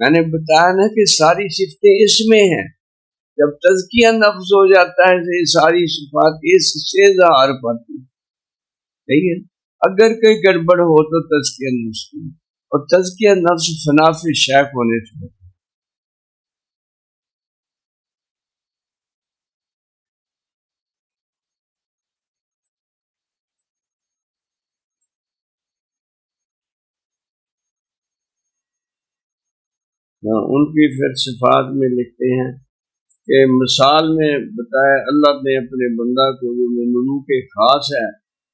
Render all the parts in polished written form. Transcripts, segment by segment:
میں نے بتایا نا کہ ساری صفتیں اس میں ہیں. جب تزکیہ نفس ہو جاتا ہے تو یہ ساری صفات اس سے ظاہر پاتی. صحیح ہے. اگر کوئی گڑبڑ ہو تو تزکیہ نفس کی، اور تزکیہ نفس فنا فی شیخ ہونے سے. ان کی پھر صفات میں لکھتے ہیں کہ مثال میں بتایا اللہ نے اپنے بندہ کو جو مملوک خاص ہے،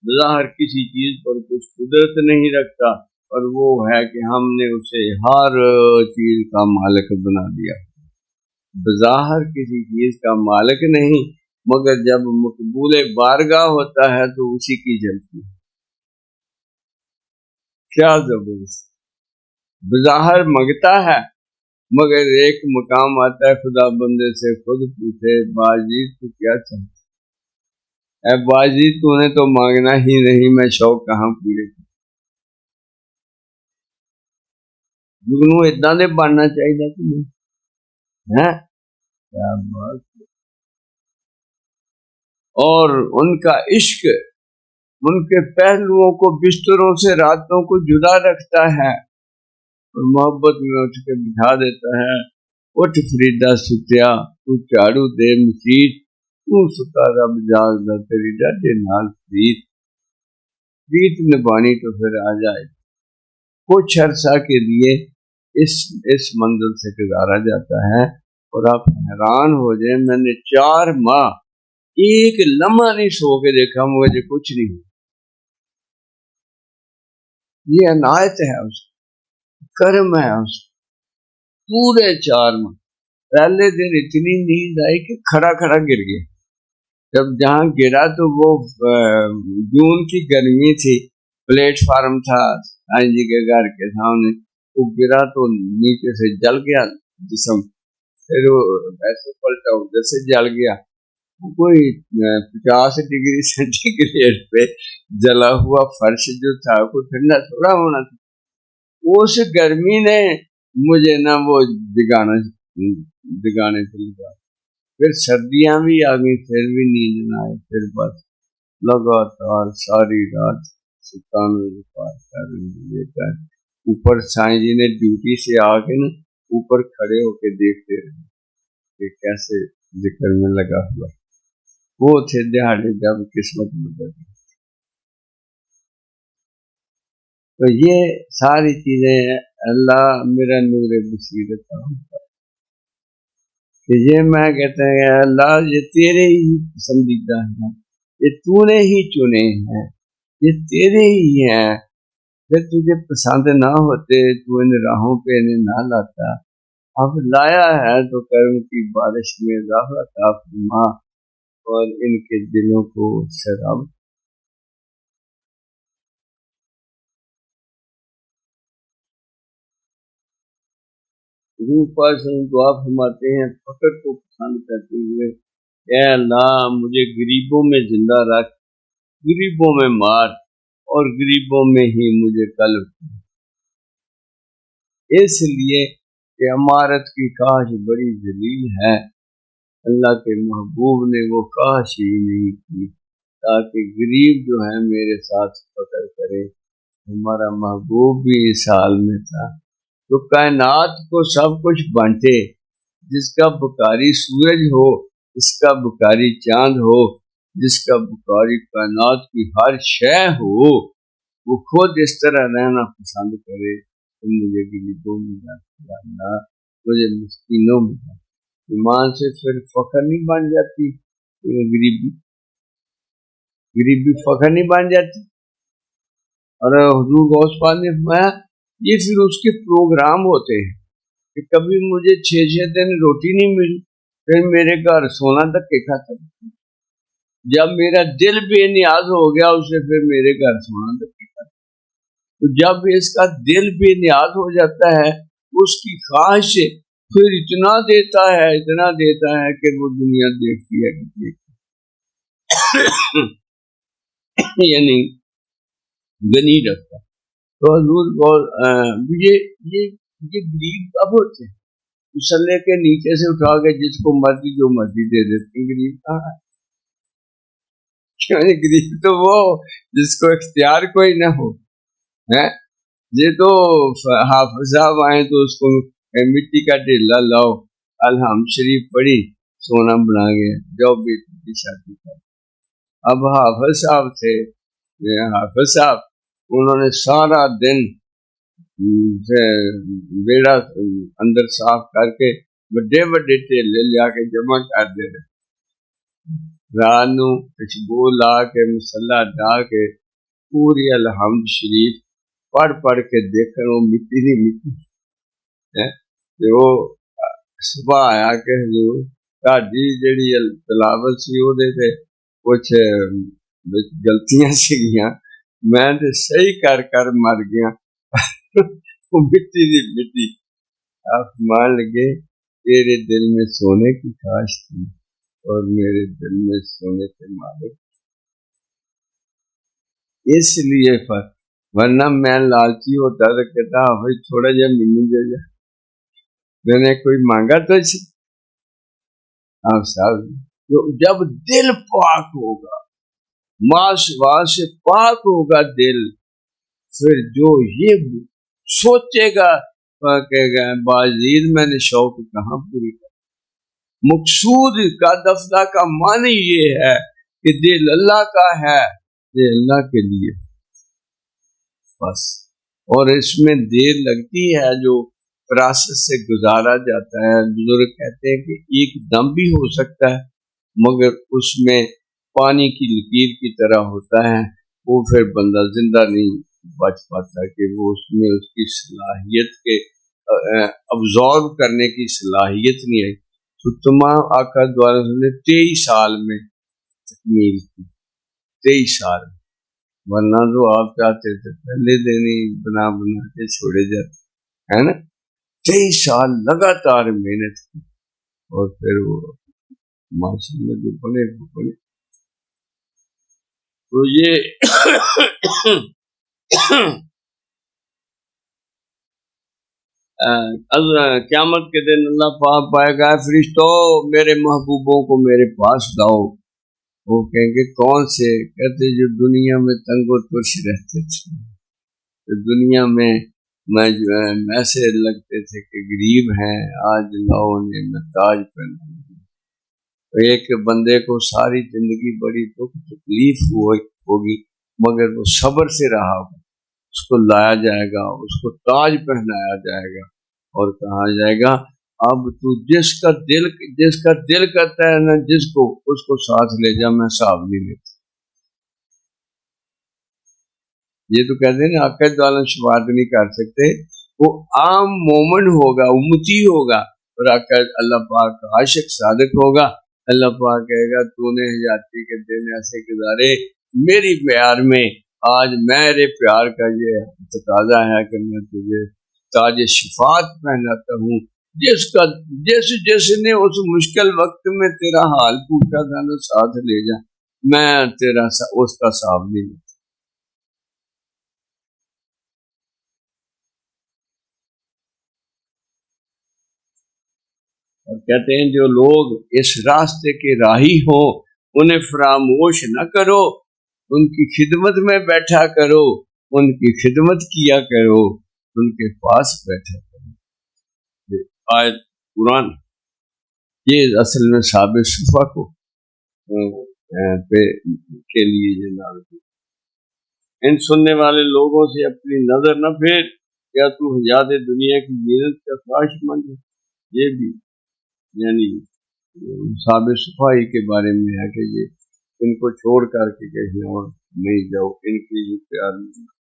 بظاہر کسی چیز پر کچھ قدرت نہیں رکھتا، اور وہ ہے کہ ہم نے اسے ہر چیز کا مالک بنا دیا. بظاہر کسی چیز کا مالک نہیں، مگر جب مقبول بارگاہ ہوتا ہے تو اسی کی جلتی ہے. کیا زبردست. بظاہر مانگتا ہے، مگر ایک مقام آتا ہے خدا بندے سے خود پوچھے باجی تو کیا چاہتا؟ اے باجی تو نے تو مانگنا ہی نہیں، میں شوق کہاں پورے. جگنو اتنا دے بننا چاہیے کہ نہیں ہے. کیا بات. اور ان کا عشق ان کے پہلوؤں کو بستروں سے راتوں کو جدا رکھتا ہے، اور محبت میں اٹھ کے بٹھا دیتا ہے. اٹھ فریدا ستیا تو جھاڑو دے مسیت، تو ستا رب جاگدا تیری ڈاڈے نال پریت نبھانی تو پھر آ جائے. کچھ عرصہ کے لیے اس منزل سے گزارا جاتا ہے، اور آپ حیران ہو جائیں. میں نے 4 ماہ ایک لمحہ نہیں سو کے دیکھا، مجھے کچھ نہیں. یہ عنایت ہے اس کرم ہے اس. پورے 4 ماہ پہلے دن اتنی نیند آئی کہ کھڑا کھڑا گر گیا. جب جہاں گرا تو وہ جون کی گرمی تھی، پلیٹ فارم تھا آئی جی کے گھر کے سامنے. وہ گرا تو نیچے سے جل گیا جسم، پھر وہ ایسے پلٹا ادھر سے جل گیا. کوئی 50 ڈگری سینٹی گریڈ پہ جلا ہوا فرش جو تھا کوئی ٹھنڈا تھوڑا ہونا تھا. اس گرمی نے مجھے نہ وہ دگانے سے لگا. پھر سردیاں بھی آ گئی، پھر بھی نیند نہ آئے. پھر بس لگاتار ساری رات 97 پار کر لیتا ہے. اوپر سائیں جی نے ڈیوٹی سے آ کے نا اوپر کھڑے ہو کے دیکھتے رہے کہ کیسے ذکر میں لگا ہوا. وہ تھے دہاڑے جب قسمت بدل. تو یہ ساری چیزیں اللہ میرا نور بصیرت کہ یہ میں کہتے ہیں اللہ یہ تیرے ہی پسندیدہ ہیں، یہ تو نے ہی چنے ہیں، یہ تیرے ہی ہیں. پھر تجھے پسند نہ ہوتے تو ان راہوں پہ انہیں نہ لاتا. اب لایا ہے تو کرم کی بارش میں اضافہ عطا فرما، اور ان کے دلوں کو شراب. روح پاس دعا فرماتے ہیں فقر کو پسند کرتے ہوئے، اے اللہ مجھے غریبوں میں زندہ رکھ، غریبوں میں مار، اور غریبوں میں ہی مجھے قلب. اس لیے کہ امارت کی کاش بڑی ذلیل ہے. اللہ کے محبوب نے وہ کاش ہی نہیں کی تاکہ غریب جو ہے میرے ساتھ فقر کرے. ہمارا محبوب بھی اس حال میں تھا تو کائنات کو سب کچھ بانٹے. جس کا بکاری سورج ہو، جس کا بکاری چاند ہو، جس کا بکاری کائنات کی ہر شے ہو، وہ خود اس طرح رہنا پسند کرے. مجھے غریبوں میں جانا، مجھے مسکینوں میں جانا. ایمان سے پھر فخر نہیں بن جاتی، غریبی فخر نہیں بن جاتی. اور حضور غوث پاک نے فرمایا یہ پھر اس کے پروگرام ہوتے ہیں کہ کبھی مجھے 6 دن روٹی نہیں ملی، پھر میرے گھر سونا دھکے کھاتا. جب میرا دل بے نیاز ہو گیا اسے پھر میرے گھر سونا دھکے کھاتا. تو جب اس کا دل بے نیاز ہو جاتا ہے اس کی خواہش سے پھر اتنا دیتا ہے کہ وہ دنیا دیکھتی ہے یعنی غنی رکھتا. تو حضور یہ یہ غریب کب ہوتے ہیں؟ مسلح کے نیچے سے اٹھا کے جس کو مرضی جو مرضی دے دیتے ہیں، غریب کہاں ہے؟ یعنی غریب تو وہ جس کو اختیار کوئی نہ ہو ہے۔ یہ تو حافظ صاحب آئے تو اس کو مٹی کا ڈھیلا لاؤ، الحمد شریف پڑھی، سونا بنا گیا، جاؤ بیٹی کی شادی کر۔ اب حافظ صاحب تھے، حافظ صاحب انہوں نے سارا دن بیڑا اندر صاف کر کے بڑے بڑے ٹھیلے لیا کے جمع کر دے رہے، رات نو خوشبو لا کے مسلح ڈا کے پوری الحمد شریف پڑھ پڑھ کے دیکھن، وہ مٹی دی مٹی ہے۔ وہ صبح آیا کہ حضور تہاڈی جڑی تلاوت سی وہ دے تے کچھ غلطیاں سیگیاں، میں تے صحیح کر کر مر گیا۔ وہ مٹی دی مٹی۔ آپ مان لگے تیرے دل میں سونے کی کاش تھی اور میرے دل میں سونے کے مالک، اس لیے فرق، ورنہ میں لالچی ہوتا تو کہتا بھائی تھوڑا جا مینو دے جا، میں نے کوئی مانگا تو اچھی۔ آپ صاحب جب دل پاک ہوگا، ماس واس سے پاک ہوگا دل، پھر جو یہ سوچے گا کہ بازید میں نے شوق کہاں پوری کر۔ مقصود کا دفتہ کا معنی یہ ہے کہ دل اللہ کا ہے، دل اللہ کے لیے بس، اور اس میں دیر لگتی ہے جو پروسیس سے گزارا جاتا ہے۔ بزرگ کہتے ہیں کہ ایک دم بھی ہو سکتا ہے مگر اس میں پانی کی لکیر کی طرح ہوتا ہے، وہ پھر بندہ زندہ نہیں بچ پاتا کہ وہ اس میں اس کی صلاحیت کے ابزارو کرنے کی صلاحیت نہیں ہے۔ تو تمام آقا دوارا نے 23 سال میں تکمیل کی، 23 سال میں، ورنہ تو آپ چاہتے تھے پہلے دن ہی بنا کے چھوڑے جاتے ہے نا۔ 23 سال لگاتار محنت کی اور پھر وہ ماشاء اللہ جو بنے وہ بنے۔ تو یہ قیامت کے دن اللہ پاک پائے گا فرشتوں میرے محبوبوں کو میرے پاس لاؤ۔ وہ کہیں گے کون سے؟ کہتے جو دنیا میں تنگ و ترش رہتے تھے، دنیا میں جو ہے ایسے لگتے تھے کہ غریب ہیں، آج لاؤ انہیں میں تاج پہنا۔ ایک بندے کو ساری زندگی بڑی دکھ تکلیف ہوگی مگر وہ صبر سے رہا ہوگا، اس کو لایا جائے گا، اس کو تاج پہنایا جائے گا اور کہا جائے گا اب تو جس کا دل کرتا ہے نا جس کو اس کو ساتھ لے جا، میں حساب نہیں لیتا۔ یہ تو کہتے ہیں نا عقد والا شفاعت نہیں کر سکتے، وہ عام مومن ہوگا، امتی ہوگا، اور عقد اللہ پاک کا عاشق صادق ہوگا۔ اللہ پاک کہے گا تو نے حیاتی کے دن ایسے گزارے میری پیار میں، آج میرے پیار کا یہ تقاضا ہے کہ میں تجھے تاج شفاعت پہناتا ہوں۔ جس نے اس مشکل وقت میں تیرا حال پوچھا تھا نا ساتھ لے جا، میں تیرا اس کا حساب نہیں لیتا۔ اور کہتے ہیں جو لوگ اس راستے کے راہی ہوں انہیں فراموش نہ کرو، ان کی خدمت میں بیٹھا کرو، ان کی خدمت کیا کرو، ان کے پاس بیٹھا کرو۔ آیت قرآن یہ اصل میں ثابت صفا کو کے لیے یہ نازل۔ ان سننے والے لوگوں سے اپنی نظر نہ پھیر، کیا تو حیات دنیا کی زینت کا خواہش مند ہے؟ یہ بھی یعنی ثابت صفائی کے بارے میں ہے کہ یہ ان کو چھوڑ کر کے کہیں اور نہیں جاؤ، ان کی یہ پیار نہیں۔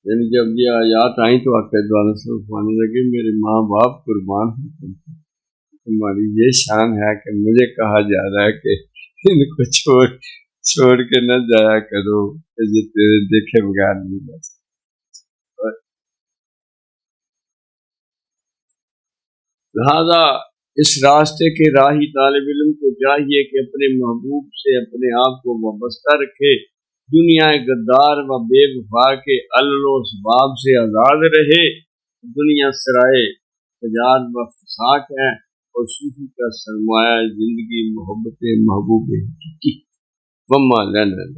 یعنی جب یہ آیات آئیں تو عقد والا سے فرمانے لگے میرے ماں باپ قربان ہیں، تمہاری یہ شان ہے کہ مجھے کہا جا رہا ہے کہ ان کو چھوڑ کے نہ جایا کرو، کہ یہ تیرے دیکھے بغیر نہیں جا سکتا۔ لہذا اس راستے کے راہی طالب علم کو چاہیے کہ اپنے محبوب سے اپنے آپ کو وابستہ رکھے، دنیا غدار و بے وفا کے علل و اسباب سے آزاد رہے۔ دنیا سرائے تجارت و فساق ہے، اور صوفی کا سرمایہ زندگی محبت محبوب حقیقی۔ وما لنا